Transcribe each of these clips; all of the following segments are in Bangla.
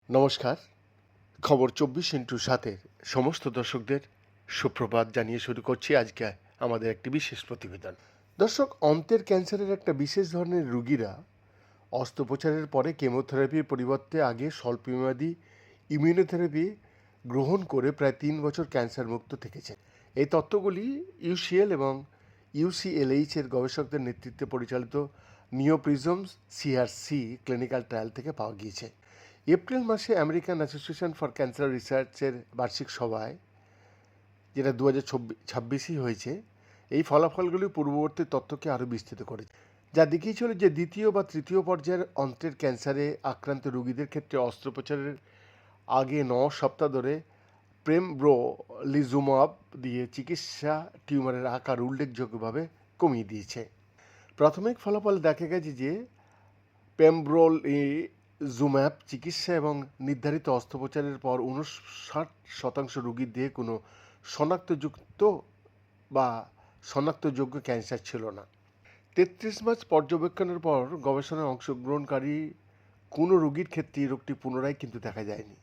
নমস্কার। খবর 24x7-এর সমস্ত দর্শকদের সুপ্রভাত জানিয়ে শুরু করছি আজকে আমাদের একটি বিশেষ প্রতিবেদন। দর্শক, অন্ত্রের ক্যান্সারের একটা বিশেষ ধরনের রোগীরা অস্ত্রোপচারের পরে কেমোথেরাপির পরিবর্তে আগে স্বল্পমেয়াদী ইমিউনোথেরাপি গ্রহণ করে প্রায় 3 বছর ক্যান্সার মুক্ত থেকেছে। এই তথ্যগুলি ইউসিএল এবং ইউসিএলএইচ এর গবেষকদের নেতৃত্বে পরিচালিত নিওপ্রিজমস সিআরসি ক্লিনিক্যাল ট্রায়াল থেকে পাওয়া গিয়েছে। এপ্রিল মাসে আমেরিকান অ্যাসোসিয়েশন ফর ক্যান্সার রিসার্চের বার্ষিক সভায়, যেটা 2026 হয়েছে, এই ফলাফলগুলি পূর্ববর্তী তথ্যকে আরও বিস্তৃত করেছে, যা দেখিয়েছিল যে দ্বিতীয় বা তৃতীয় পর্যায়ের অন্ত্রের ক্যান্সারে আক্রান্ত রোগীদের ক্ষেত্রে অস্ত্রোপচারের আগে 9 সপ্তাহ ধরে পেমব্রোলিজুমাব দিয়ে চিকিৎসা টিউমারের আকার উল্লেখযোগ্যভাবে কমিয়ে দিয়েছে। প্রাথমিক ফলাফলে দেখা গেছে যে পেমব্রোলিজুম্যাব চিকিৎসা এবং নির্ধারিত অস্ত্রোপচারের পর 59% রোগীর দেহে কোনো শনাক্তযোগ্য ক্যান্সার ছিল না। 33 মাস পর্যবেক্ষণের পর গবেষণায় অংশগ্রহণকারী কোনো রোগীর ক্ষেত্রে এই রোগটি পুনরায় কিন্তু দেখা যায়নি।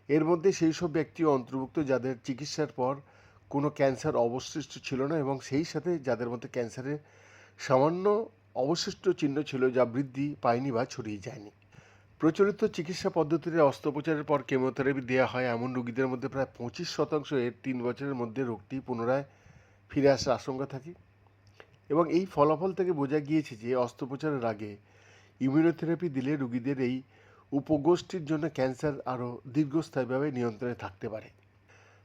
এর মধ্যে সেই সব ব্যক্তিও অন্তর্ভুক্ত যাদের চিকিৎসার পর কোনো ক্যান্সার অবশিষ্ট ছিল না এবং সেই সাথে যাদের মধ্যে ক্যান্সারের সামান্য অবশিষ্ট চিহ্ন ছিল যা বৃদ্ধি পায়নি বা ছড়িয়ে যায়নি। প্রচলিত চিকিৎসা পদ্ধতিতে অস্ত্রোপচারের পর কেমোথেরাপি দেওয়া হয় এমন রোগীদের মধ্যে প্রায় 25% এর 3 বছরের মধ্যে রোগটি পুনরায় ফিরে আসার আশঙ্কা থাকে। এবং এই ফলাফল থেকে বোঝা গিয়েছে যে অস্ত্রোপচারের আগে ইমিউনোথেরাপি দিলে রোগীদের এই উপগোষ্ঠীর জন্য ক্যান্সার আরও দীর্ঘস্থায়ীভাবে নিয়ন্ত্রণে থাকতে পারে।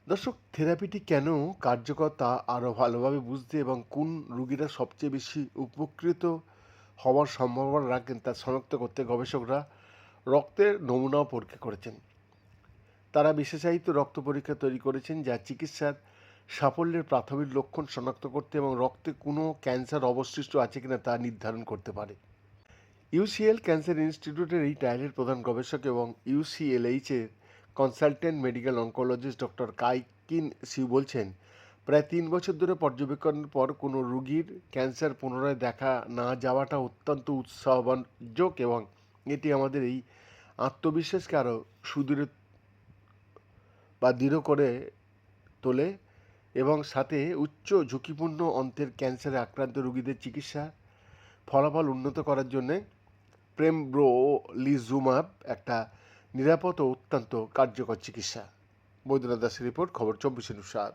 দর্শক, থেরাপিটি কেন কার্যকর তা আরও ভালোভাবে বুঝতে এবং কোন রোগীরা সবচেয়ে বেশি উপকৃত হওয়ার সম্ভাবনা রাখেন তা শনাক্ত করতে গবেষকরা রক্তের নমুনাও পরীক্ষা করেছেন। তারা বিশেষায়িত রক্ত পরীক্ষা তৈরি করেছেন যা চিকিৎসার সাফল্যের প্রাথমিক লক্ষণ শনাক্ত করতে এবং রক্তে কোনো ক্যান্সার অবশিষ্ট আছে কিনা তা নির্ধারণ করতে পারে। ইউসিএল ক্যান্সার ইনস্টিটিউটের এই ট্রায়ালের প্রধান গবেষক এবং ইউসিএলএইচ-এর consultant medical oncologist doctor Kai Keen Shiu বলছেন, প্রায় 3 বছর ধরে পর্যবেক্ষণের পর কোনো রোগীর ক্যান্সার পুনরায় দেখা না যাওয়াটা অত্যন্ত উৎসাহজনক এবং এটি আমাদের এই আত্মবিশ্বাসকে আরও দৃঢ় করে তোলে এবং সাথে উচ্চ ঝুঁকিপূর্ণ অন্ত্রের ক্যান্সারে আক্রান্ত রোগীদের চিকিৎসা ফলাফল উন্নত করার জন্যে পেমব্রোলিজুমাব একটা নিরাপদ ও অত্যন্ত কার্যকর চিকিৎসা। বৈদ্যনাথ দাসের রিপোর্ট, খবর 24x7।